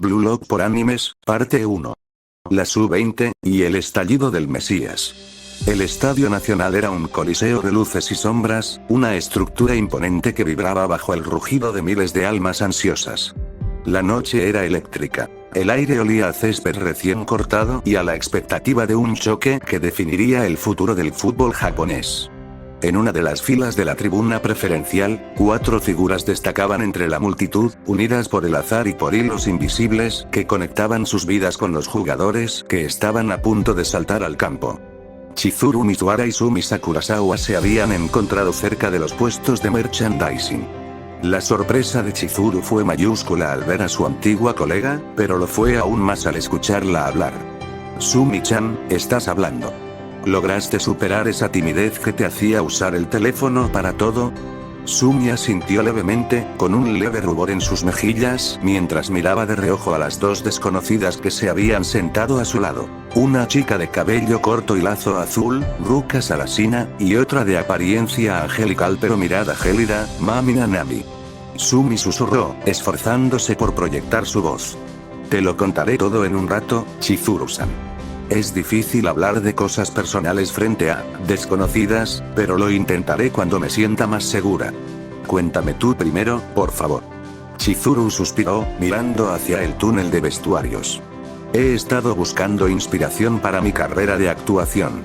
Blue Lock por Animes, parte 1. La Sub-20, y el estallido del Mesías. El Estadio Nacional era un coliseo de luces y sombras, una estructura imponente que vibraba bajo el rugido de miles de almas ansiosas. La noche era eléctrica. El aire olía a césped recién cortado y a la expectativa de un choque que definiría el futuro del fútbol japonés. En una de las filas de la tribuna preferencial, 4 figuras destacaban entre la multitud, unidas por el azar y por hilos invisibles que conectaban sus vidas con los jugadores que estaban a punto de saltar al campo. Chizuru Mizuhara y Sumi Sakurazawa se habían encontrado cerca de los puestos de merchandising. La sorpresa de Chizuru fue mayúscula al ver a su antigua colega, pero lo fue aún más al escucharla hablar. Sumi-chan, ¿estás hablando? ¿Lograste superar esa timidez que te hacía usar el teléfono para todo? Sumi asintió levemente, con un leve rubor en sus mejillas, mientras miraba de reojo a las 2 desconocidas que se habían sentado a su lado. Una chica de cabello corto y lazo azul, Ruka Sarasina, y otra de apariencia angelical pero mirada gélida, Mami Nanami. Sumi susurró, esforzándose por proyectar su voz. Te lo contaré todo en un rato, Chizuru-san. Es difícil hablar de cosas personales frente a desconocidas, pero lo intentaré cuando me sienta más segura. Cuéntame tú primero, por favor. Chizuru suspiró, mirando hacia el túnel de vestuarios. He estado buscando inspiración para mi carrera de actuación.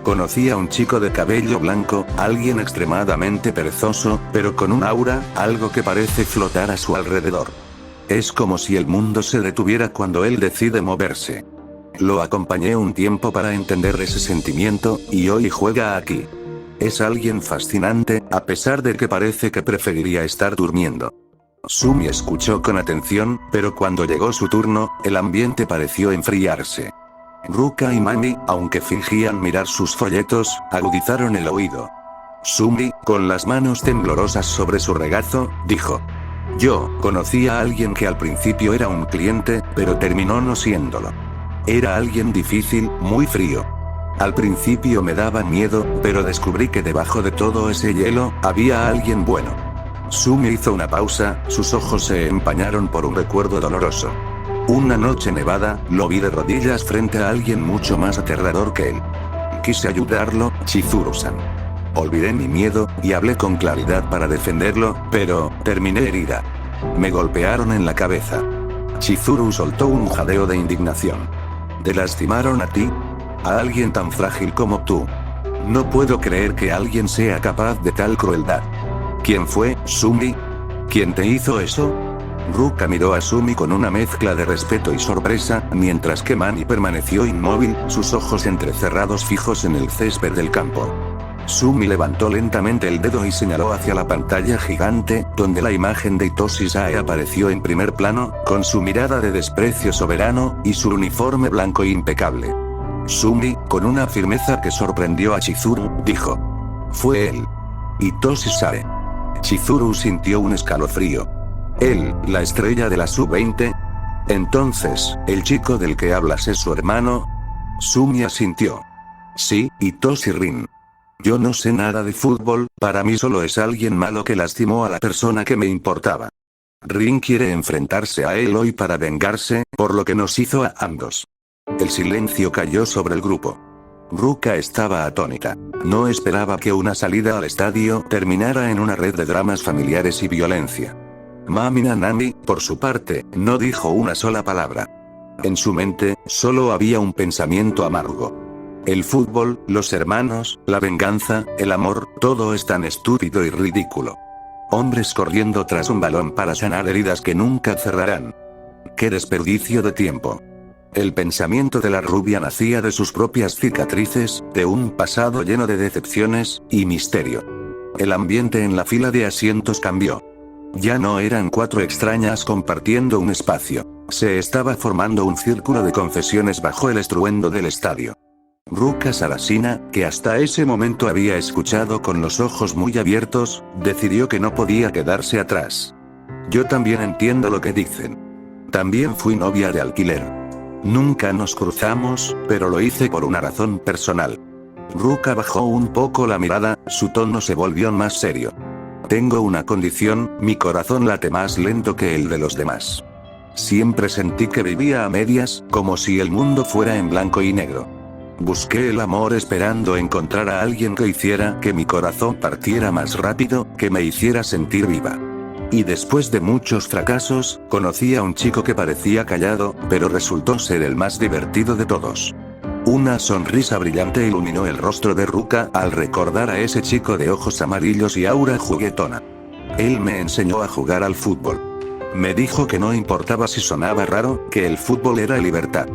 Conocí a un chico de cabello blanco, alguien extremadamente perezoso, pero con un aura, algo que parece flotar a su alrededor. Es como si el mundo se detuviera cuando él decide moverse. Lo acompañé un tiempo para entender ese sentimiento, y hoy juega aquí. Es alguien fascinante, a pesar de que parece que preferiría estar durmiendo. Sumi escuchó con atención, pero cuando llegó su turno, el ambiente pareció enfriarse. Ruka y Mami, aunque fingían mirar sus folletos, agudizaron el oído. Sumi, con las manos temblorosas sobre su regazo, dijo: Yo conocí a alguien que al principio era un cliente, pero terminó no siéndolo. Era alguien difícil, muy frío. Al principio me daba miedo, pero descubrí que debajo de todo ese hielo, había alguien bueno. Sumi hizo una pausa, sus ojos se empañaron por un recuerdo doloroso. Una noche nevada, lo vi de rodillas frente a alguien mucho más aterrador que él. Quise ayudarlo, Chizuru-san. Olvidé mi miedo, y hablé con claridad para defenderlo, pero terminé herida. Me golpearon en la cabeza. Chizuru soltó un jadeo de indignación. ¿Te lastimaron a ti? ¿A alguien tan frágil como tú? No puedo creer que alguien sea capaz de tal crueldad. ¿Quién fue, Sumi? ¿Quién te hizo eso? Ruka miró a Sumi con una mezcla de respeto y sorpresa, mientras que Mani permaneció inmóvil, sus ojos entrecerrados fijos en el césped del campo. Sumi levantó lentamente el dedo y señaló hacia la pantalla gigante, donde la imagen de Itoshi Sae apareció en primer plano, con su mirada de desprecio soberano, y su uniforme blanco impecable. Sumi, con una firmeza que sorprendió a Chizuru, dijo: Fue él. Itoshi Sae. Chizuru sintió un escalofrío. Él, la estrella de la Sub-20. Entonces, ¿el chico del que hablas es su hermano? Sumi asintió. Sí, Itoshi Rin. Yo no sé nada de fútbol, para mí solo es alguien malo que lastimó a la persona que me importaba. Rin quiere enfrentarse a él hoy para vengarse, por lo que nos hizo a ambos. El silencio cayó sobre el grupo. Ruka estaba atónita. No esperaba que una salida al estadio terminara en una red de dramas familiares y violencia. Mami Nanami, por su parte, no dijo una sola palabra. En su mente, solo había un pensamiento amargo. El fútbol, los hermanos, la venganza, el amor, todo es tan estúpido y ridículo. Hombres corriendo tras un balón para sanar heridas que nunca cerrarán. ¡Qué desperdicio de tiempo! El pensamiento de la rubia nacía de sus propias cicatrices, de un pasado lleno de decepciones y misterio. El ambiente en la fila de asientos cambió. Ya no eran 4 extrañas compartiendo un espacio. Se estaba formando un círculo de confesiones bajo el estruendo del estadio. Ruka Sarasina, que hasta ese momento había escuchado con los ojos muy abiertos, decidió que no podía quedarse atrás. Yo también entiendo lo que dicen. También fui novia de alquiler. Nunca nos cruzamos, pero lo hice por una razón personal. Ruka bajó un poco la mirada, su tono se volvió más serio. Tengo una condición, mi corazón late más lento que el de los demás. Siempre sentí que vivía a medias, como si el mundo fuera en blanco y negro. Busqué el amor esperando encontrar a alguien que hiciera que mi corazón partiera más rápido, que me hiciera sentir viva. Y después de muchos fracasos, conocí a un chico que parecía callado, pero resultó ser el más divertido de todos. Una sonrisa brillante iluminó el rostro de Ruka al recordar a ese chico de ojos amarillos y aura juguetona. Él me enseñó a jugar al fútbol. Me dijo que no importaba si sonaba raro, que el fútbol era libertad.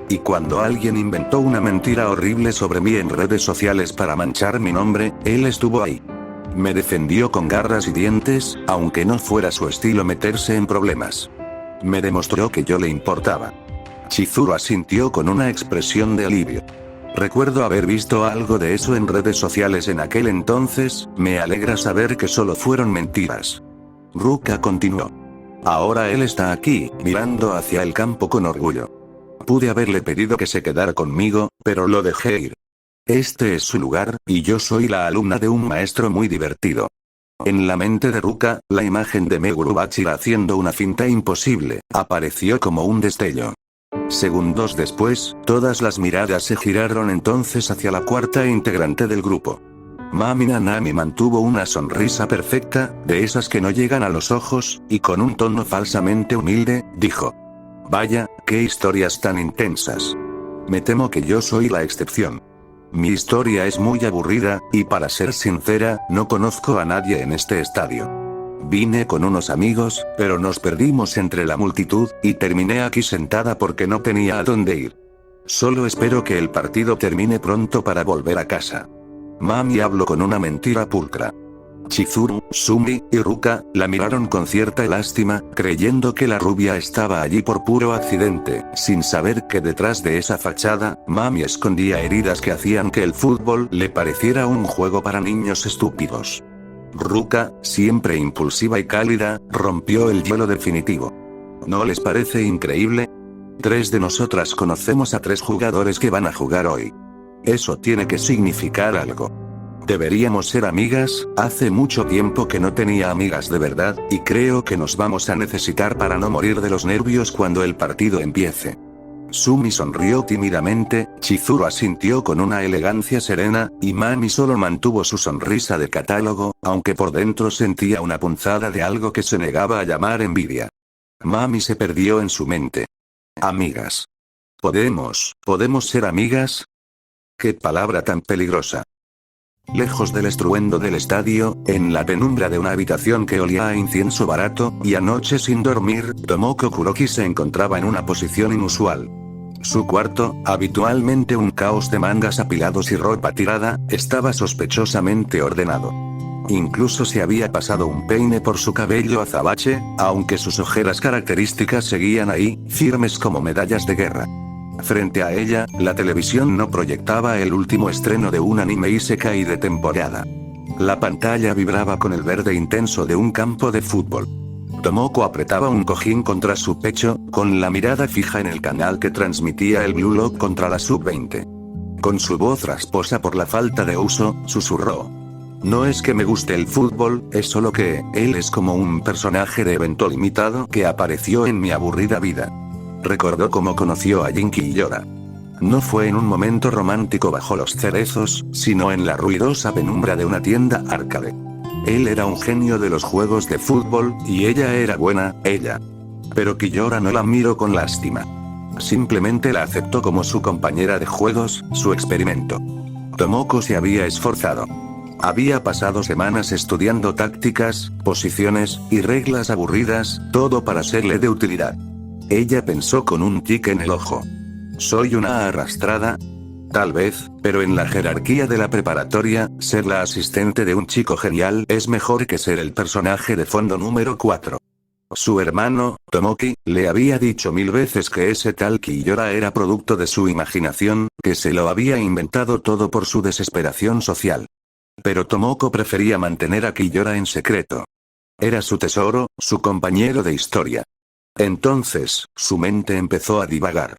Y cuando alguien inventó una mentira horrible sobre mí en redes sociales para manchar mi nombre, él estuvo ahí. Me defendió con garras y dientes, aunque no fuera su estilo meterse en problemas. Me demostró que yo le importaba. Chizuru asintió con una expresión de alivio. Recuerdo haber visto algo de eso en redes sociales en aquel entonces, me alegra saber que solo fueron mentiras. Ruka continuó. Ahora él está aquí, mirando hacia el campo con orgullo. Pude haberle pedido que se quedara conmigo, pero lo dejé ir. Este es su lugar, y yo soy la alumna de un maestro muy divertido. En la mente de Ruka, la imagen de Meguro Bachira haciendo una finta imposible, apareció como un destello. Segundos después, todas las miradas se giraron entonces hacia la cuarta integrante del grupo. Mami Nanami mantuvo una sonrisa perfecta, de esas que no llegan a los ojos, y con un tono falsamente humilde, dijo. Vaya, qué historias tan intensas. Me temo que yo soy la excepción. Mi historia es muy aburrida, y para ser sincera, no conozco a nadie en este estadio. Vine con unos amigos, pero nos perdimos entre la multitud, y terminé aquí sentada porque no tenía a dónde ir. Solo espero que el partido termine pronto para volver a casa. Mami habló con una mentira pulcra. Chizuru, Sumi, y Ruka, la miraron con cierta lástima, creyendo que la rubia estaba allí por puro accidente, sin saber que detrás de esa fachada, Mami escondía heridas que hacían que el fútbol le pareciera un juego para niños estúpidos. Ruka, siempre impulsiva y cálida, rompió el hielo definitivo. ¿No les parece increíble? 3 de nosotras conocemos a 3 jugadores que van a jugar hoy. Eso tiene que significar algo. Deberíamos ser amigas, hace mucho tiempo que no tenía amigas de verdad, y creo que nos vamos a necesitar para no morir de los nervios cuando el partido empiece. Sumi sonrió tímidamente, Chizuru asintió con una elegancia serena, y Mami solo mantuvo su sonrisa de catálogo, aunque por dentro sentía una punzada de algo que se negaba a llamar envidia. Mami se perdió en su mente. Amigas. ¿Podemos ser amigas? ¡Qué palabra tan peligrosa! Lejos del estruendo del estadio, en la penumbra de una habitación que olía a incienso barato, y anoche sin dormir, Tomoko Kuroki se encontraba en una posición inusual. Su cuarto, habitualmente un caos de mangas apilados y ropa tirada, estaba sospechosamente ordenado. Incluso se había pasado un peine por su cabello azabache, aunque sus ojeras características seguían ahí, firmes como medallas de guerra. Frente a ella, la televisión no proyectaba el último estreno de un anime isekai de temporada. La pantalla vibraba con el verde intenso de un campo de fútbol. Tomoko apretaba un cojín contra su pecho, con la mirada fija en el canal que transmitía el Blue Lock contra la Sub-20. Con su voz rasposa por la falta de uso, susurró. No es que me guste el fútbol, es solo que, él es como un personaje de evento limitado que apareció en mi aburrida vida. Recordó cómo conoció a Jinky y Yora. No fue en un momento romántico bajo los cerezos, sino en la ruidosa penumbra de una tienda arcade. Él era un genio de los juegos de fútbol, y ella era buena, ella. Pero Kiyora no la miró con lástima. Simplemente la aceptó como su compañera de juegos, su experimento. Tomoko se había esforzado. Había pasado semanas estudiando tácticas, posiciones, y reglas aburridas, todo para serle de utilidad. Ella pensó con un tic en el ojo. ¿Soy una arrastrada? Tal vez, pero en la jerarquía de la preparatoria, ser la asistente de un chico genial es mejor que ser el personaje de fondo número 4. Su hermano, Tomoki, le había dicho 1000 veces que ese tal Kiyora era producto de su imaginación, que se lo había inventado todo por su desesperación social. Pero Tomoko prefería mantener a Kiyora en secreto. Era su tesoro, su compañero de historia. Entonces, su mente empezó a divagar.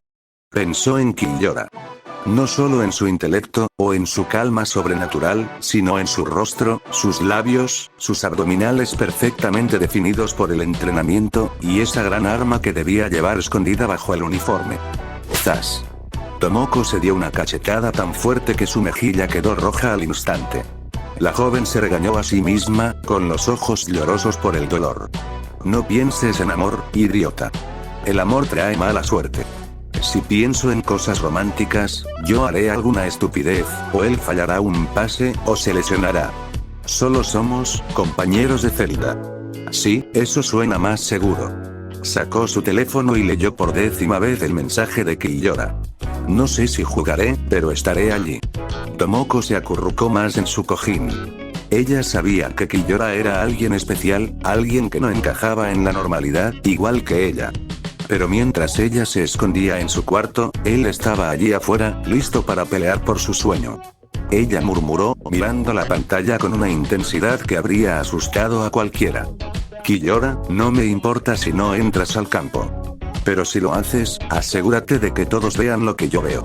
Pensó en Kiyora. No solo en su intelecto, o en su calma sobrenatural, sino en su rostro, sus labios, sus abdominales perfectamente definidos por el entrenamiento, y esa gran arma que debía llevar escondida bajo el uniforme. ¡Zas! Tomoko se dio una cachetada tan fuerte que su mejilla quedó roja al instante. La joven se regañó a sí misma, con los ojos llorosos por el dolor. No pienses en amor, idiota. El amor trae mala suerte. Si pienso en cosas románticas, yo haré alguna estupidez, o él fallará un pase, o se lesionará. Solo somos compañeros de celda. Sí, eso suena más seguro. Sacó su teléfono y leyó por 10ª vez el mensaje de Killora. No sé si jugaré, pero estaré allí. Tomoko se acurrucó más en su cojín. Ella sabía que Killora era alguien especial, alguien que no encajaba en la normalidad, igual que ella. Pero mientras ella se escondía en su cuarto, él estaba allí afuera, listo para pelear por su sueño. Ella murmuró, mirando la pantalla con una intensidad que habría asustado a cualquiera. Killora, no me importa si no entras al campo. Pero si lo haces, asegúrate de que todos vean lo que yo veo.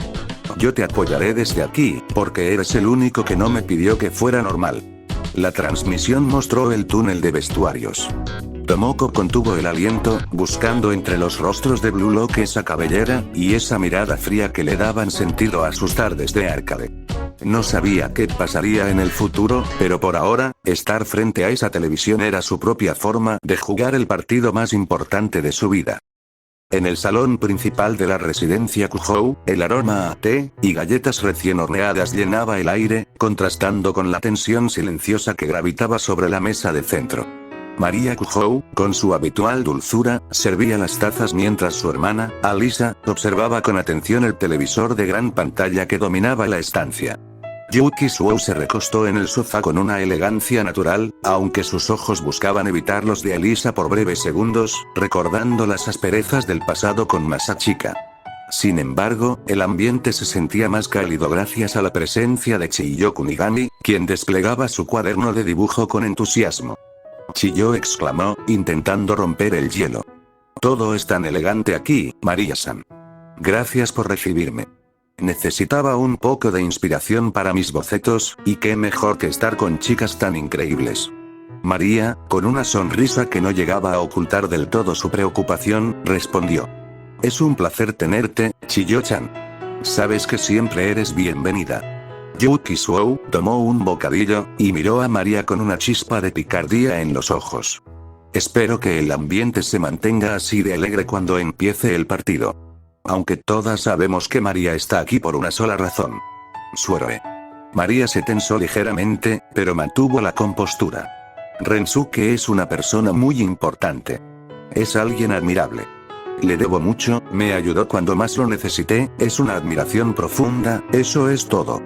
Yo te apoyaré desde aquí, porque eres el único que no me pidió que fuera normal. La transmisión mostró el túnel de vestuarios. Tomoko contuvo el aliento, buscando entre los rostros de Blue Lock esa cabellera, y esa mirada fría que le daban sentido a asustar desde Arcade. No sabía qué pasaría en el futuro, pero por ahora, estar frente a esa televisión era su propia forma de jugar el partido más importante de su vida. En el salón principal de la residencia Kuhou, el aroma a té y galletas recién horneadas llenaba el aire, contrastando con la tensión silenciosa que gravitaba sobre la mesa de centro. María Kuhou, con su habitual dulzura, servía las tazas mientras su hermana, Alisa, observaba con atención el televisor de gran pantalla que dominaba la estancia. Yuki Suou se recostó en el sofá con una elegancia natural, aunque sus ojos buscaban evitar los de Alisa por breves segundos, recordando las asperezas del pasado con Masachika. Sin embargo, el ambiente se sentía más cálido gracias a la presencia de Chiyo Kunigami, quien desplegaba su cuaderno de dibujo con entusiasmo. Chiyo exclamó, intentando romper el hielo. Todo es tan elegante aquí, María-san. Gracias por recibirme. Necesitaba un poco de inspiración para mis bocetos, y qué mejor que estar con chicas tan increíbles. María, con una sonrisa que no llegaba a ocultar del todo su preocupación, respondió. Es un placer tenerte, Chiyo-chan. Sabes que siempre eres bienvenida. Yuki Suou tomó un bocadillo, y miró a María con una chispa de picardía en los ojos. Espero que el ambiente se mantenga así de alegre cuando empiece el partido. Aunque todas sabemos que María está aquí por una sola razón. Su héroe. María se tensó ligeramente, pero mantuvo la compostura. Rensuke es una persona muy importante. Es alguien admirable. Le debo mucho, me ayudó cuando más lo necesité, es una admiración profunda, eso es todo.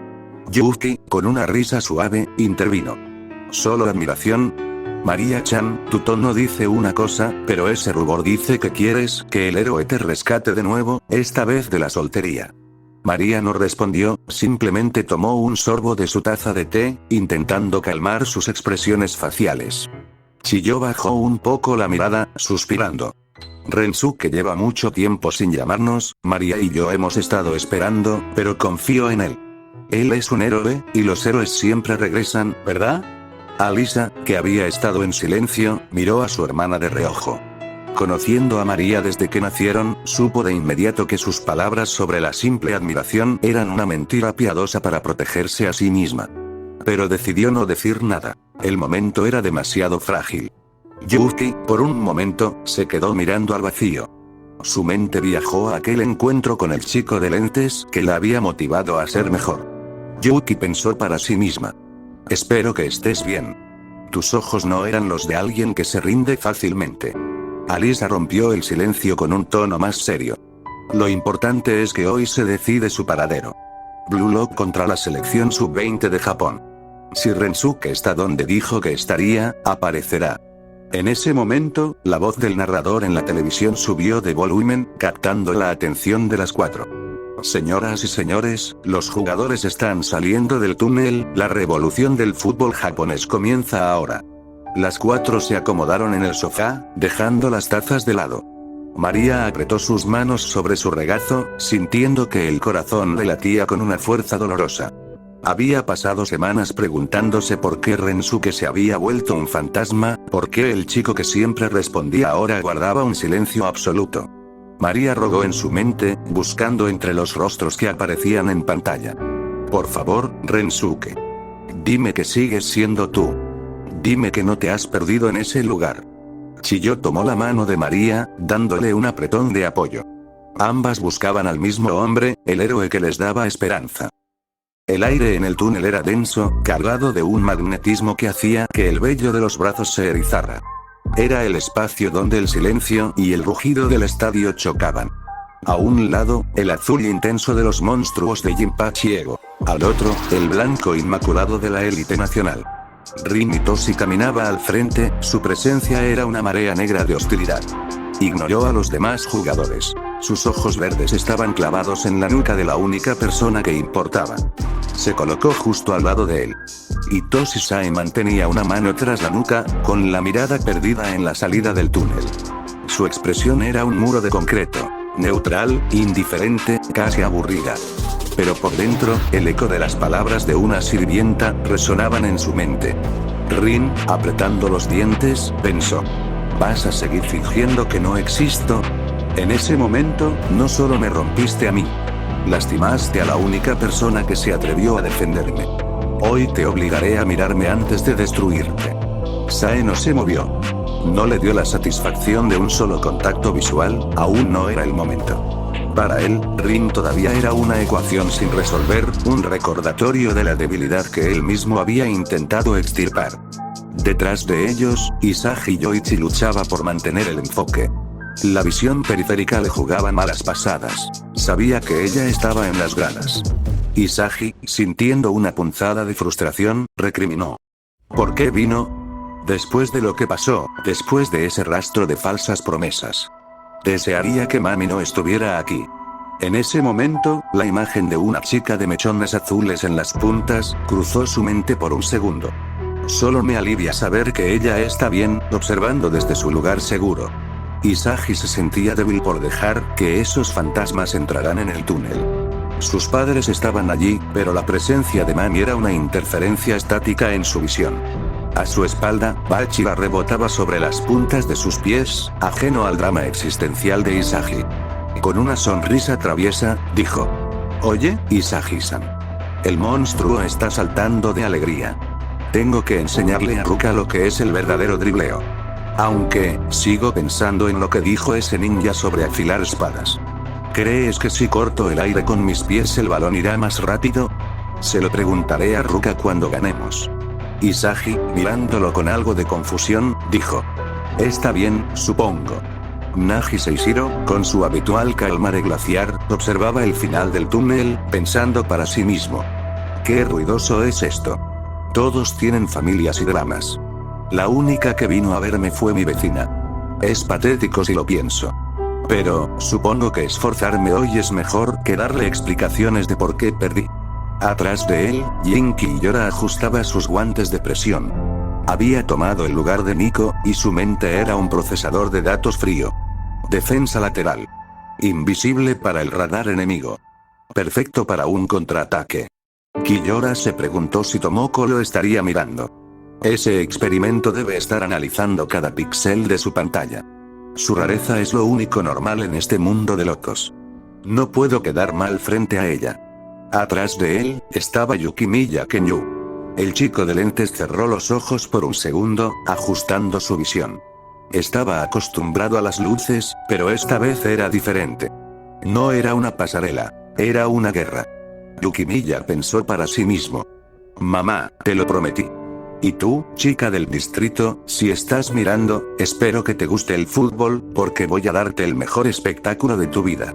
Yuki, con una risa suave, intervino. ¿Solo admiración? María-chan, tu tono dice una cosa, pero ese rubor dice que quieres que el héroe te rescate de nuevo, esta vez de la soltería. María no respondió, simplemente tomó un sorbo de su taza de té, intentando calmar sus expresiones faciales. Chiyo bajó un poco la mirada, suspirando. Rensuke lleva mucho tiempo sin llamarnos, María y yo hemos estado esperando, pero confío en él. Él es un héroe, y los héroes siempre regresan, ¿verdad? Alisa, que había estado en silencio, miró a su hermana de reojo. Conociendo a María desde que nacieron, supo de inmediato que sus palabras sobre la simple admiración eran una mentira piadosa para protegerse a sí misma. Pero decidió no decir nada. El momento era demasiado frágil. Yuki, por un momento, se quedó mirando al vacío. Su mente viajó a aquel encuentro con el chico de lentes que la había motivado a ser mejor. Yuki pensó para sí misma. Espero que estés bien. Tus ojos no eran los de alguien que se rinde fácilmente. Alisa rompió el silencio con un tono más serio. Lo importante es que hoy se decide su paradero. Blue Lock contra la selección sub-20 de Japón. Si Rensuke está donde dijo que estaría, aparecerá. En ese momento, la voz del narrador en la televisión subió de volumen, captando la atención de las 4. Señoras y señores, los jugadores están saliendo del túnel, la revolución del fútbol japonés comienza ahora. Las 4 se acomodaron en el sofá, dejando las tazas de lado. María apretó sus manos sobre su regazo, sintiendo que el corazón le latía con una fuerza dolorosa. Había pasado semanas preguntándose por qué Rensuke se había vuelto un fantasma, por qué el chico que siempre respondía ahora guardaba un silencio absoluto. María rogó en su mente, buscando entre los rostros que aparecían en pantalla. Por favor, Rensuke. Dime que sigues siendo tú. Dime que no te has perdido en ese lugar. Chilló tomó la mano de María, dándole un apretón de apoyo. Ambas buscaban al mismo hombre, el héroe que les daba esperanza. El aire en el túnel era denso, cargado de un magnetismo que hacía que el vello de los brazos se erizara. Era el espacio donde el silencio y el rugido del estadio chocaban. A un lado, el azul intenso de los monstruos de Jinpachi Ego. Al otro, el blanco inmaculado de la élite nacional. Rin Itoshi caminaba al frente, su presencia era una marea negra de hostilidad. Ignoró a los demás jugadores. Sus ojos verdes estaban clavados en la nuca de la única persona que importaba. Se colocó justo al lado de él. Itoshi Sae mantenía una mano tras la nuca, con la mirada perdida en la salida del túnel. Su expresión era un muro de concreto. Neutral, indiferente, casi aburrida. Pero por dentro, el eco de las palabras de una sirvienta resonaban en su mente. Rin, apretando los dientes, pensó. ¿Vas a seguir fingiendo que no existo? En ese momento, no solo me rompiste a mí. Lastimaste a la única persona que se atrevió a defenderme. Hoy te obligaré a mirarme antes de destruirte. Sae no se movió. No le dio la satisfacción de un solo contacto visual, aún no era el momento. Para él, Rin todavía era una ecuación sin resolver, un recordatorio de la debilidad que él mismo había intentado extirpar. Detrás de ellos, Isagi Yoichi luchaba por mantener el enfoque. La visión periférica le jugaba malas pasadas. Sabía que ella estaba en las gradas. Isagi, sintiendo una punzada de frustración, recriminó. ¿Por qué vino? Después de lo que pasó, después de ese rastro de falsas promesas. Desearía que Mami no estuviera aquí. En ese momento, la imagen de una chica de mechones azules en las puntas, cruzó su mente por un segundo. Solo me alivia saber que ella está bien, observando desde su lugar seguro. Isagi se sentía débil por dejar que esos fantasmas entraran en el túnel. Sus padres estaban allí, pero la presencia de Mami era una interferencia estática en su visión. A su espalda, Bachira rebotaba sobre las puntas de sus pies, ajeno al drama existencial de Isagi. Con una sonrisa traviesa, dijo. Oye, Isagi-san. El monstruo está saltando de alegría. Tengo que enseñarle a Ruka lo que es el verdadero dribleo. Aunque, sigo pensando en lo que dijo ese ninja sobre afilar espadas. ¿Crees que si corto el aire con mis pies el balón irá más rápido? Se lo preguntaré a Ruka cuando ganemos. Isagi, mirándolo con algo de confusión, dijo. Está bien, supongo. Nagi Seishiro, con su habitual calma de glaciar, observaba el final del túnel, pensando para sí mismo. ¿Qué ruidoso es esto? Todos tienen familias y dramas. La única que vino a verme fue mi vecina. Es patético si lo pienso. Pero, supongo que esforzarme hoy es mejor que darle explicaciones de por qué perdí. Atrás de él, Jinki Yora ajustaba sus guantes de presión. Había tomado el lugar de Nico, y su mente era un procesador de datos frío. Defensa lateral. Invisible para el radar enemigo. Perfecto para un contraataque. Kiyora se preguntó si Tomoko lo estaría mirando. Ese experimento debe estar analizando cada píxel de su pantalla. Su rareza es lo único normal en este mundo de locos. No puedo quedar mal frente a ella. Atrás de él, estaba Yukimiya Kenyu. El chico de lentes cerró los ojos por un segundo, ajustando su visión. Estaba acostumbrado a las luces, pero esta vez era diferente. No era una pasarela, era una guerra. Yukimiya pensó para sí mismo. Mamá, te lo prometí. Y tú, chica del distrito, si estás mirando, espero que te guste el fútbol, porque voy a darte el mejor espectáculo de tu vida.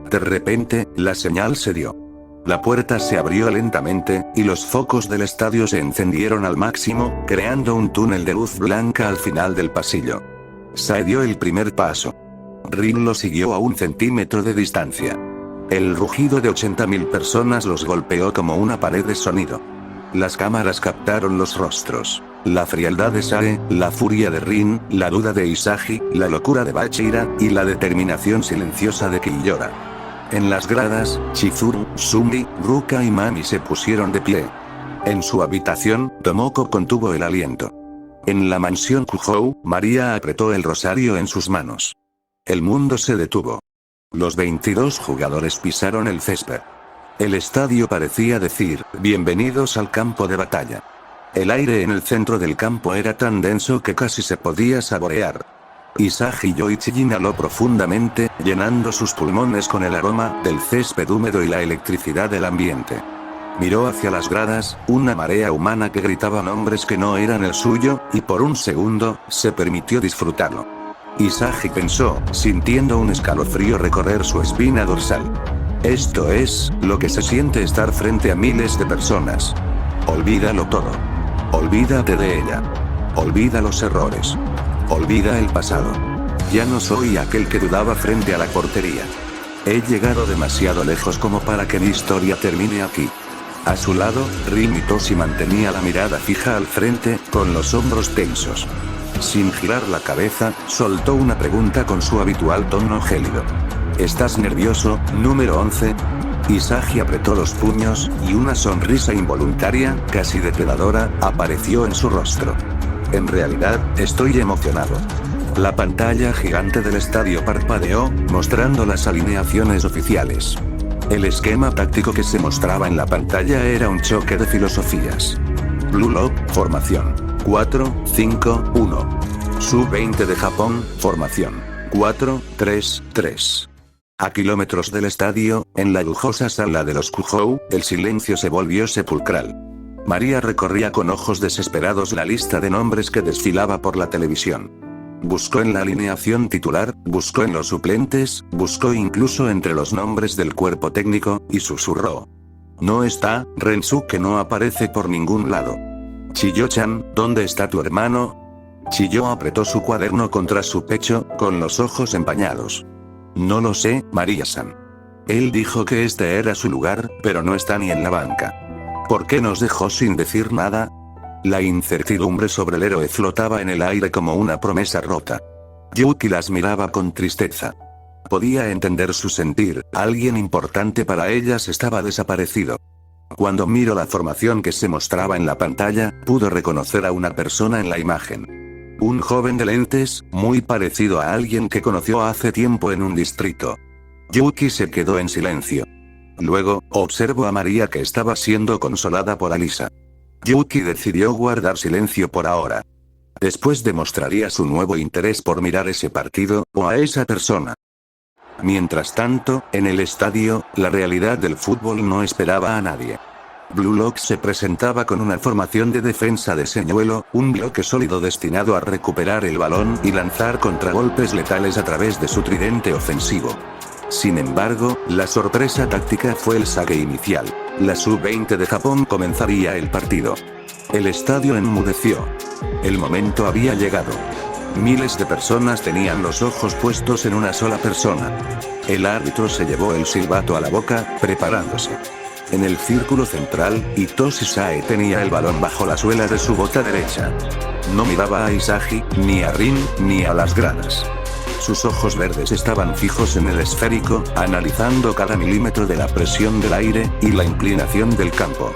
De repente, la señal se dio. La puerta se abrió lentamente, y los focos del estadio se encendieron al máximo, creando un túnel de luz blanca al final del pasillo. Sae dio el primer paso. Rin lo siguió a 1 centímetro de distancia. El rugido de 80.000 personas los golpeó como una pared de sonido. Las cámaras captaron los rostros. La frialdad de Sae, la furia de Rin, la duda de Isagi, la locura de Bachira, y la determinación silenciosa de Killora. En las gradas, Chizuru, Sumi, Ruka y Mami se pusieron de pie. En su habitación, Tomoko contuvo el aliento. En la mansión Kujou, María apretó el rosario en sus manos. El mundo se detuvo. Los 22 jugadores pisaron el césped. El estadio parecía decir, bienvenidos al campo de batalla. El aire en el centro del campo era tan denso que casi se podía saborear. Isagi Yoichi inhaló profundamente, llenando sus pulmones con el aroma del césped húmedo y la electricidad del ambiente. Miró hacia las gradas, una marea humana que gritaba nombres que no eran el suyo, y por un segundo, se permitió disfrutarlo. Isagi pensó, sintiendo un escalofrío recorrer su espina dorsal. Esto es, lo que se siente estar frente a miles de personas. Olvídalo todo. Olvídate de ella. Olvida los errores. Olvida el pasado. Ya no soy aquel que dudaba frente a la portería. He llegado demasiado lejos como para que mi historia termine aquí. A su lado, Rin Itoshi mantenía la mirada fija al frente, con los hombros tensos. Sin girar la cabeza, soltó una pregunta con su habitual tono gélido. ¿Estás nervioso, número 11? Isagi apretó los puños, y una sonrisa involuntaria, casi depredadora, apareció en su rostro. En realidad, estoy emocionado. La pantalla gigante del estadio parpadeó, mostrando las alineaciones oficiales. El esquema táctico que se mostraba en la pantalla era un choque de filosofías. Blue Lock, formación 4-5-1. Sub-20 de Japón, formación 4-3-3. A kilómetros del estadio, en la lujosa sala de los Kujou, el silencio se volvió sepulcral. María recorría con ojos desesperados la lista de nombres que desfilaba por la televisión. Buscó en la alineación titular, buscó en los suplentes, buscó incluso entre los nombres del cuerpo técnico, y susurró. No está, Rensuke no aparece por ningún lado. Chiyo-chan, ¿dónde está tu hermano? Chiyo apretó su cuaderno contra su pecho, con los ojos empañados. No lo sé, María-san. Él dijo que este era su lugar, pero no está ni en la banca. ¿Por qué nos dejó sin decir nada? La incertidumbre sobre el héroe flotaba en el aire como una promesa rota. Yuki las miraba con tristeza. Podía entender su sentir, alguien importante para ellas estaba desaparecido. Cuando miró la formación que se mostraba en la pantalla, pudo reconocer a una persona en la imagen. Un joven de lentes, muy parecido a alguien que conoció hace tiempo en un distrito. Yuki se quedó en silencio. Luego, observó a María que estaba siendo consolada por Alisa. Yuki decidió guardar silencio por ahora. Después demostraría su nuevo interés por mirar ese partido, o a esa persona. Mientras tanto, en el estadio, la realidad del fútbol no esperaba a nadie. Blue Lock se presentaba con una formación de defensa de señuelo, un bloque sólido destinado a recuperar el balón y lanzar contragolpes letales a través de su tridente ofensivo. Sin embargo, la sorpresa táctica fue el saque inicial. La Sub-20 de Japón comenzaría el partido. El estadio enmudeció. El momento había llegado. Miles de personas tenían los ojos puestos en una sola persona. El árbitro se llevó el silbato a la boca, preparándose. En el círculo central, Hitoshi Sae tenía el balón bajo la suela de su bota derecha. No miraba a Isagi, ni a Rin, ni a las gradas. Sus ojos verdes estaban fijos en el esférico, analizando cada milímetro de la presión del aire, y la inclinación del campo.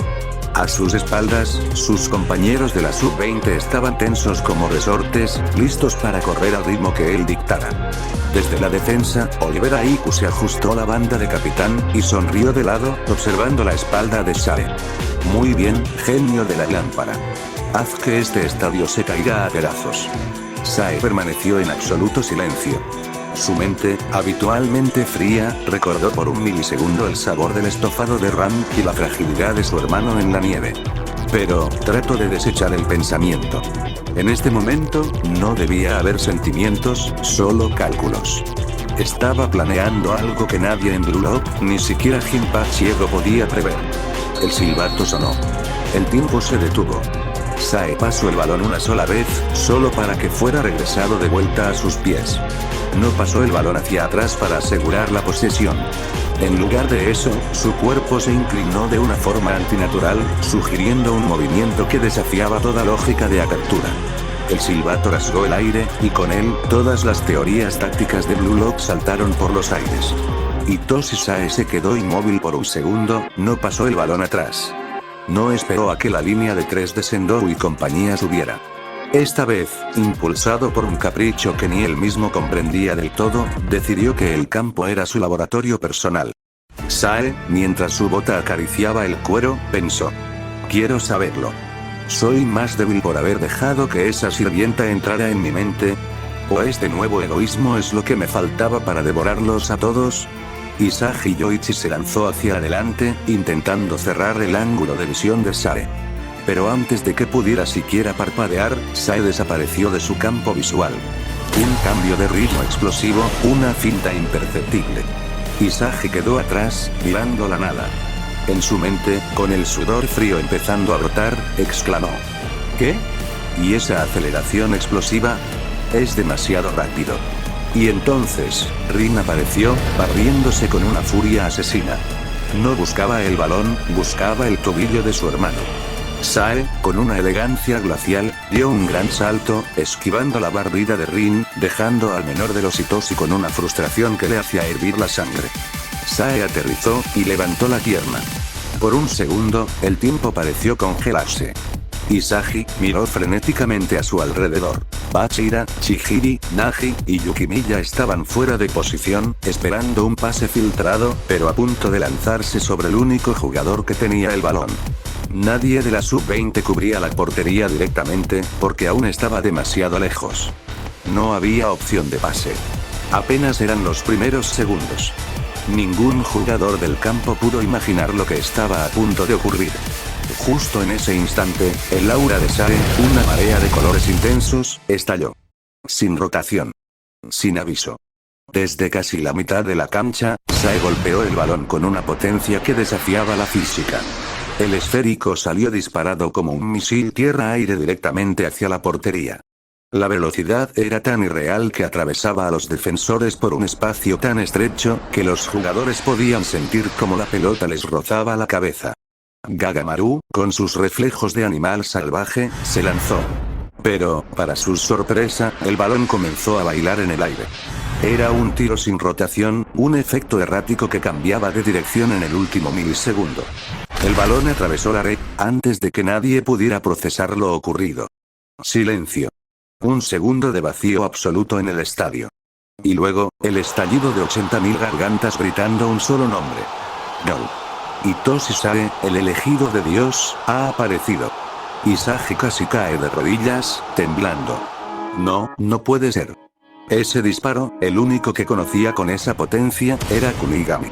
A sus espaldas, sus compañeros de la Sub-20 estaban tensos como resortes, listos para correr al ritmo que él dictara. Desde la defensa, Oliver Aiku se ajustó la banda de capitán, y sonrió de lado, observando la espalda de Sae. Muy bien, genio de la lámpara. Haz que este estadio se caiga a pedazos. Sae permaneció en absoluto silencio. Su mente, habitualmente fría, recordó por un milisegundo el sabor del estofado de Ram y la fragilidad de su hermano en la nieve. Pero, trató de desechar el pensamiento. En este momento, no debía haber sentimientos, solo cálculos. Estaba planeando algo que nadie en Blue Lock, ni siquiera Jinpachi Edo podía prever. El silbato sonó. El tiempo se detuvo. Sae pasó el balón una sola vez, solo para que fuera regresado de vuelta a sus pies. No pasó el balón hacia atrás para asegurar la posesión. En lugar de eso, su cuerpo se inclinó de una forma antinatural, sugiriendo un movimiento que desafiaba toda lógica de apertura. El silbato rasgó el aire, y con él, todas las teorías tácticas de Blue Lock saltaron por los aires. Hitoshi Sae se quedó inmóvil por un segundo, no pasó el balón atrás. No esperó a que la línea de 3 de Sendou y compañía subiera. Esta vez, impulsado por un capricho que ni él mismo comprendía del todo, decidió que el campo era su laboratorio personal. Sae, mientras su bota acariciaba el cuero, pensó. Quiero saberlo. ¿Soy más débil por haber dejado que esa sirvienta entrara en mi mente? ¿O este nuevo egoísmo es lo que me faltaba para devorarlos a todos? Isagi Yoichi se lanzó hacia adelante, intentando cerrar el ángulo de visión de Sae. Pero antes de que pudiera siquiera parpadear, Sae desapareció de su campo visual. Un cambio de ritmo explosivo, una finta imperceptible. Isagi quedó atrás, mirando la nada. En su mente, con el sudor frío empezando a brotar, exclamó. ¿Qué? ¿Y esa aceleración explosiva? Es demasiado rápido. Y entonces, Rin apareció, barriéndose con una furia asesina. No buscaba el balón, buscaba el tobillo de su hermano. Sae, con una elegancia glacial, dio un gran salto, esquivando la barrida de Rin, dejando al menor de los Hitoshi con una frustración que le hacía hervir la sangre. Sae aterrizó, y levantó la pierna. Por un segundo, el tiempo pareció congelarse. Isagi miró frenéticamente a su alrededor. Bachira, Chihiri, Nagi y Yukimiya estaban fuera de posición, esperando un pase filtrado, pero a punto de lanzarse sobre el único jugador que tenía el balón. Nadie de la sub-20 cubría la portería directamente, porque aún estaba demasiado lejos. No había opción de pase. Apenas eran los primeros segundos. Ningún jugador del campo pudo imaginar lo que estaba a punto de ocurrir. Justo en ese instante, el aura de Sae, una marea de colores intensos, estalló. Sin rotación. Sin aviso. Desde casi la mitad de la cancha, Sae golpeó el balón con una potencia que desafiaba la física. El esférico salió disparado como un misil tierra-aire directamente hacia la portería. La velocidad era tan irreal que atravesaba a los defensores por un espacio tan estrecho, que los jugadores podían sentir como la pelota les rozaba la cabeza. Gagamaru, con sus reflejos de animal salvaje, se lanzó. Pero, para su sorpresa, el balón comenzó a bailar en el aire. Era un tiro sin rotación, un efecto errático que cambiaba de dirección en el último milisegundo. El balón atravesó la red, antes de que nadie pudiera procesar lo ocurrido. Silencio. Un segundo de vacío absoluto en el estadio. Y luego, el estallido de 80.000 gargantas gritando un solo nombre. No. Hitoshi Sae, el elegido de Dios, ha aparecido. Isagi casi cae de rodillas, temblando. No, no puede ser. Ese disparo, el único que conocía con esa potencia, era Kunigami.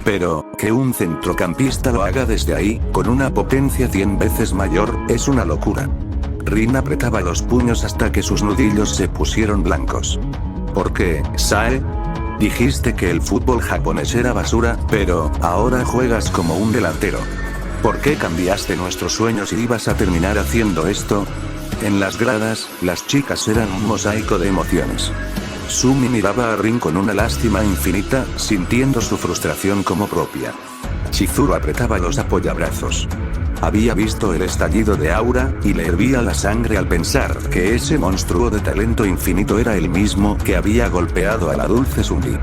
Pero, que un centrocampista lo haga desde ahí, con una potencia 100 veces mayor, es una locura. Rin apretaba los puños hasta que sus nudillos se pusieron blancos. ¿Por qué, Sae? Dijiste que el fútbol japonés era basura, pero, ahora juegas como un delantero. ¿Por qué cambiaste nuestros sueños y ibas a terminar haciendo esto? En las gradas, las chicas eran un mosaico de emociones. Sumi miraba a Rin con una lástima infinita, sintiendo su frustración como propia. Chizuru apretaba los apoyabrazos. Había visto el estallido de aura, y le hervía la sangre al pensar que ese monstruo de talento infinito era el mismo que había golpeado a la dulce Sumi.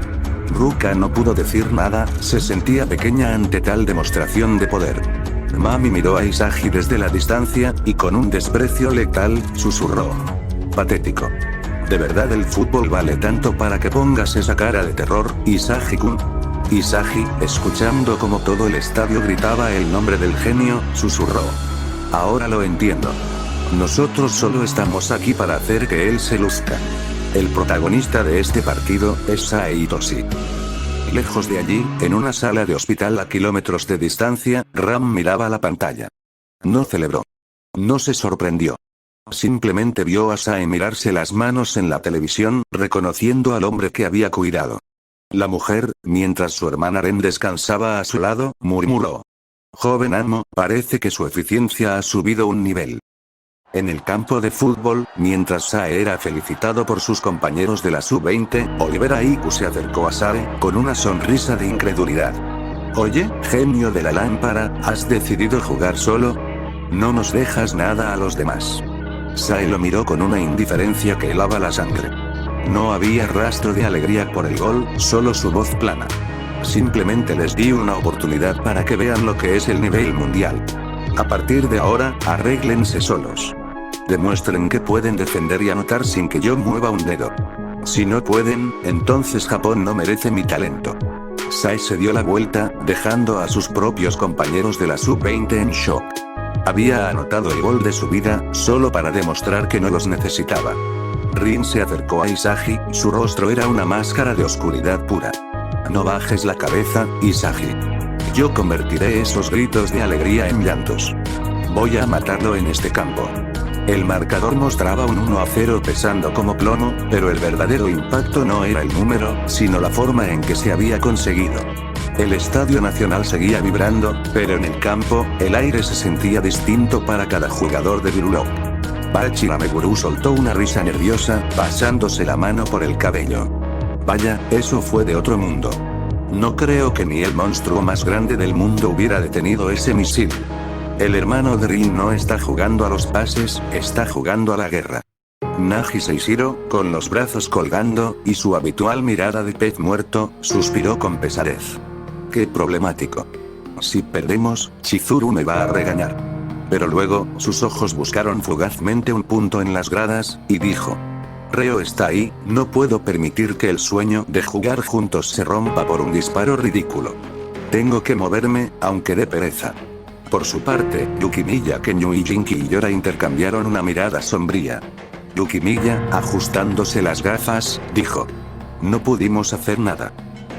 Ruka no pudo decir nada, se sentía pequeña ante tal demostración de poder. Mami miró a Isagi desde la distancia, y con un desprecio letal, susurró. Patético. ¿De verdad el fútbol vale tanto para que pongas esa cara de terror, Isagi-kun? Isagi, escuchando como todo el estadio gritaba el nombre del genio, susurró. Ahora lo entiendo. Nosotros solo estamos aquí para hacer que él se luzca. El protagonista de este partido, es Sae Hitoshi. Lejos de allí, en una sala de hospital a kilómetros de distancia, Ram miraba la pantalla. No celebró. No se sorprendió. Simplemente vio a Sae mirarse las manos en la televisión, reconociendo al hombre que había cuidado. La mujer, mientras su hermana Ren descansaba a su lado, murmuró. Joven amo, parece que su eficiencia ha subido un nivel. En el campo de fútbol, mientras Sae era felicitado por sus compañeros de la sub-20, Oliver Aiku se acercó a Sae, con una sonrisa de incredulidad. Oye, genio de la lámpara, ¿has decidido jugar solo? No nos dejas nada a los demás. Sae lo miró con una indiferencia que helaba la sangre. No había rastro de alegría por el gol, solo su voz plana. Simplemente les di una oportunidad para que vean lo que es el nivel mundial. A partir de ahora, arréglense solos. Demuestren que pueden defender y anotar sin que yo mueva un dedo. Si no pueden, entonces Japón no merece mi talento. Sae se dio la vuelta, dejando a sus propios compañeros de la sub-20 en shock. Había anotado el gol de su vida, solo para demostrar que no los necesitaba. Rin se acercó a Isagi, su rostro era una máscara de oscuridad pura. No bajes la cabeza, Isagi. Yo convertiré esos gritos de alegría en llantos. Voy a matarlo en este campo. El marcador mostraba un 1-0 pesando como plomo, pero el verdadero impacto no era el número, sino la forma en que se había conseguido. El Estadio Nacional seguía vibrando, pero en el campo, el aire se sentía distinto para cada jugador de Blue Lock. Bachira Meguru soltó una risa nerviosa, pasándose la mano por el cabello. Vaya, eso fue de otro mundo. No creo que ni el monstruo más grande del mundo hubiera detenido ese misil. El hermano de Rin no está jugando a los pases, está jugando a la guerra. Nagi Seishiro, con los brazos colgando, y su habitual mirada de pez muerto, suspiró con pesadez. Qué problemático. Si perdemos, Chizuru me va a regañar. Pero luego, sus ojos buscaron fugazmente un punto en las gradas, y dijo. Reo está ahí, no puedo permitir que el sueño de jugar juntos se rompa por un disparo ridículo. Tengo que moverme, aunque dé pereza. Por su parte, Yukimiya, Kenyu y Jinki y Yora intercambiaron una mirada sombría. Yukimiya, ajustándose las gafas, dijo. No pudimos hacer nada.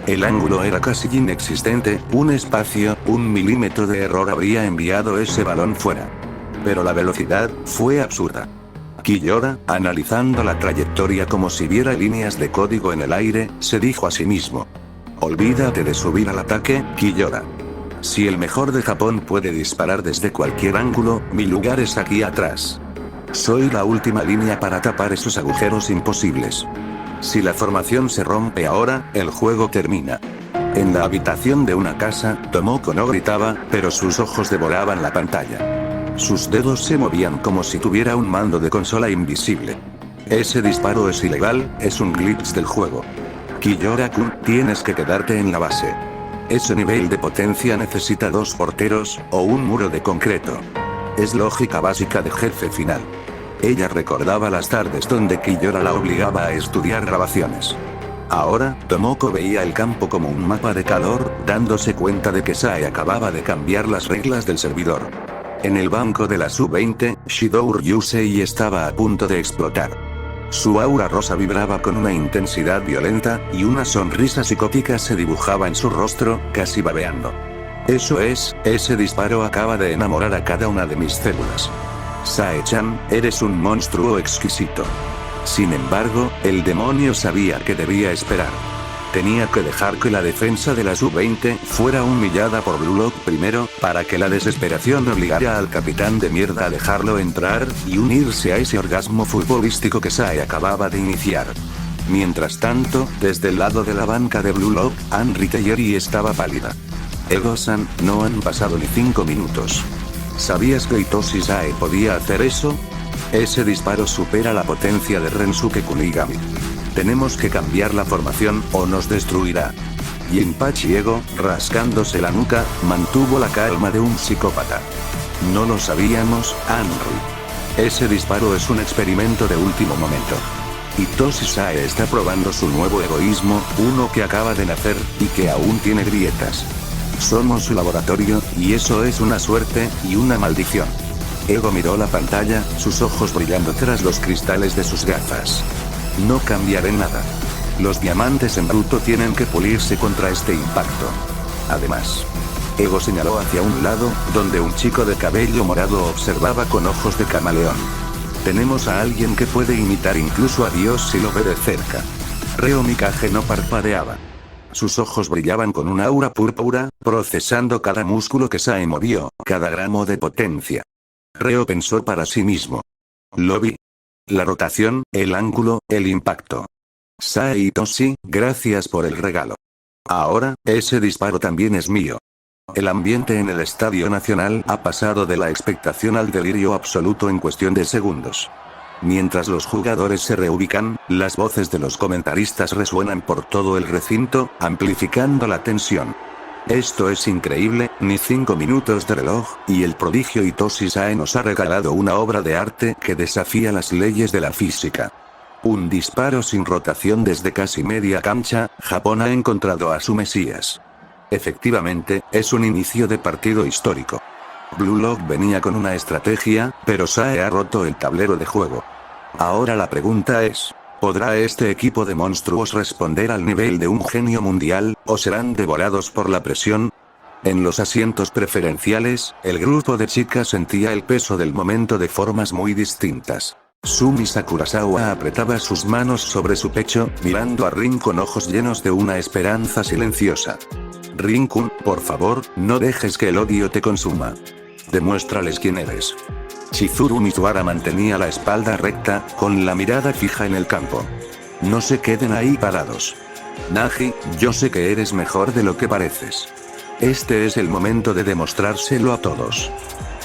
El ángulo era casi inexistente, un espacio, 1 milímetro de error habría enviado ese balón fuera. Pero la velocidad, fue absurda. Kiyora, analizando la trayectoria como si viera líneas de código en el aire, se dijo a sí mismo. Olvídate de subir al ataque, Kiyora. Si el mejor de Japón puede disparar desde cualquier ángulo, mi lugar es aquí atrás. Soy la última línea para tapar esos agujeros imposibles. Si la formación se rompe ahora, el juego termina. En la habitación de una casa, Tomoko no gritaba, pero sus ojos devoraban la pantalla. Sus dedos se movían como si tuviera un mando de consola invisible. Ese disparo es ilegal, es un glitch del juego. Kiyora-kun, tienes que quedarte en la base. Ese nivel de potencia necesita 2 porteros, o un muro de concreto. Es lógica básica de jefe final. Ella recordaba las tardes donde Kiyora la obligaba a estudiar grabaciones. Ahora, Tomoko veía el campo como un mapa de calor, dándose cuenta de que Sae acababa de cambiar las reglas del servidor. En el banco de la sub-20, Shidou Ryusei estaba a punto de explotar. Su aura rosa vibraba con una intensidad violenta, y una sonrisa psicótica se dibujaba en su rostro, casi babeando. Eso es, ese disparo acaba de enamorar a cada una de mis células. Sae-chan, eres un monstruo exquisito. Sin embargo, el demonio sabía que debía esperar. Tenía que dejar que la defensa de la sub-20 fuera humillada por Blue Lock primero, para que la desesperación obligara al capitán de mierda a dejarlo entrar, y unirse a ese orgasmo futbolístico que Sae acababa de iniciar. Mientras tanto, desde el lado de la banca de Blue Lock, Anri Teyeri estaba pálida. Ego-san, no han pasado ni 5 minutos. ¿Sabías que Hitoshi Sae podía hacer eso? Ese disparo supera la potencia de Rensuke Kunigami. Tenemos que cambiar la formación, o nos destruirá. Jinpachi Ego, rascándose la nuca, mantuvo la calma de un psicópata. No lo sabíamos, Anri. Ese disparo es un experimento de último momento. Hitoshi Sae está probando su nuevo egoísmo, uno que acaba de nacer, y que aún tiene grietas. Somos su laboratorio, y eso es una suerte, y una maldición. Ego miró la pantalla, sus ojos brillando tras los cristales de sus gafas. No cambiaré nada. Los diamantes en bruto tienen que pulirse contra este impacto. Además, Ego señaló hacia un lado, donde un chico de cabello morado observaba con ojos de camaleón. Tenemos a alguien que puede imitar incluso a Dios si lo ve de cerca. Reo Mikage no parpadeaba. Sus ojos brillaban con un aura púrpura, procesando cada músculo que Sae movió, cada gramo de potencia. Reo pensó para sí mismo. Lo vi. La rotación, el ángulo, el impacto. Sae y Toshi, gracias por el regalo. Ahora, ese disparo también es mío. El ambiente en el Estadio Nacional ha pasado de la expectación al delirio absoluto en cuestión de segundos. Mientras los jugadores se reubican, las voces de los comentaristas resuenan por todo el recinto, amplificando la tensión. Esto es increíble, ni 5 minutos de reloj, y el prodigio Hitoshi Sae nos ha regalado una obra de arte que desafía las leyes de la física. Un disparo sin rotación desde casi media cancha, Japón ha encontrado a su Mesías. Efectivamente, es un inicio de partido histórico. Blue Lock venía con una estrategia, pero Sae ha roto el tablero de juego. Ahora la pregunta es, ¿podrá este equipo de monstruos responder al nivel de un genio mundial, o serán devorados por la presión? En los asientos preferenciales, el grupo de chicas sentía el peso del momento de formas muy distintas. Sumi Sakurazawa apretaba sus manos sobre su pecho, mirando a Rin con ojos llenos de una esperanza silenciosa. Rin-kun, por favor, no dejes que el odio te consuma. Demuéstrales quién eres. Chizuru Mizuhara mantenía la espalda recta, con la mirada fija en el campo. No se queden ahí parados. Nagi, yo sé que eres mejor de lo que pareces. Este es el momento de demostrárselo a todos.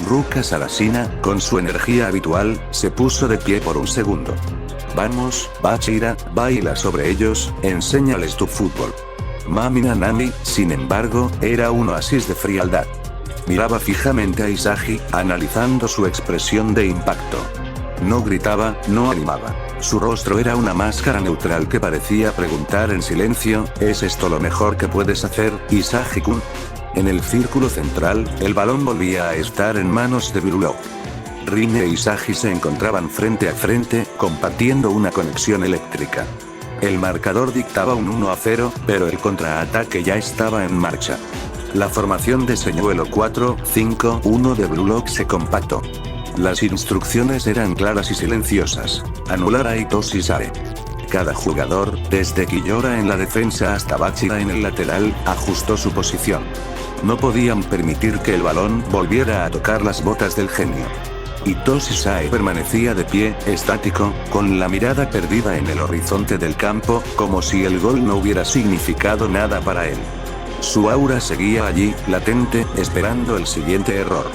Ruka Sarashina, con su energía habitual, se puso de pie por un segundo. Vamos, Bachira, baila sobre ellos, enséñales tu fútbol. Mami Nanami, sin embargo, era un oasis de frialdad. Miraba fijamente a Isagi, analizando su expresión de impacto. No gritaba, no animaba. Su rostro era una máscara neutral que parecía preguntar en silencio, ¿es esto lo mejor que puedes hacer, Isagi-kun? En el círculo central, el balón volvía a estar en manos de Blue Lock. Rin e Isagi se encontraban frente a frente, compartiendo una conexión eléctrica. El marcador dictaba un 1-0, pero el contraataque ya estaba en marcha. La formación de señuelo 4-5-1 de Blue Lock se compactó. Las instrucciones eran claras y silenciosas. Anular a Hitoshi Sae. Cada jugador, desde Kiyora en la defensa hasta Bachira en el lateral, ajustó su posición. No podían permitir que el balón volviera a tocar las botas del genio. Hitoshi Sae permanecía de pie, estático, con la mirada perdida en el horizonte del campo, como si el gol no hubiera significado nada para él. Su aura seguía allí, latente, esperando el siguiente error.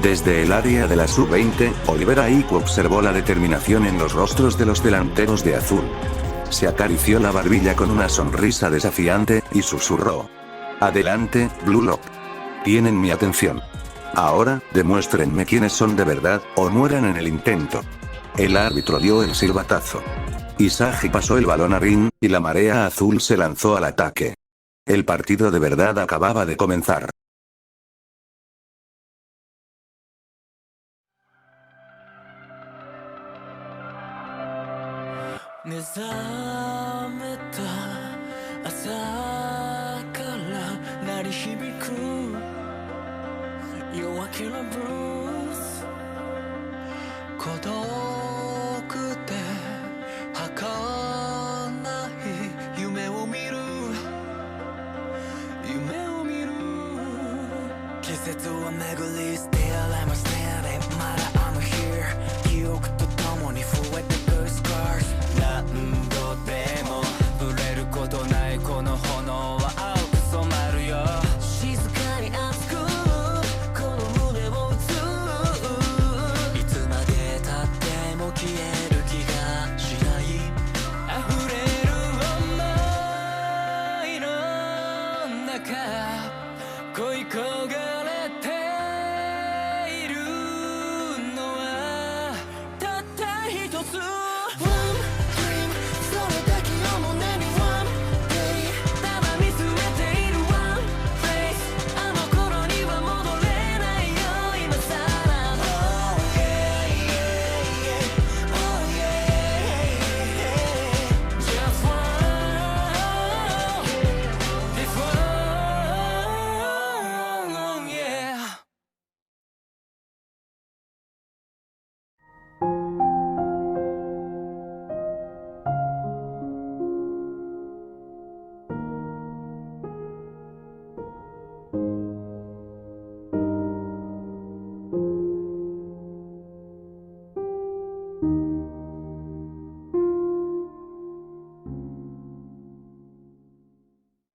Desde el área de la sub-20, Oliver Aiku observó la determinación en los rostros de los delanteros de azul. Se acarició la barbilla con una sonrisa desafiante, y susurró. Adelante, Blue Lock. Tienen mi atención. Ahora, demuéstrenme quiénes son de verdad, o mueran en el intento. El árbitro dio el silbatazo. Isagi pasó el balón a Rin, y la marea azul se lanzó al ataque. El partido de verdad acababa de comenzar.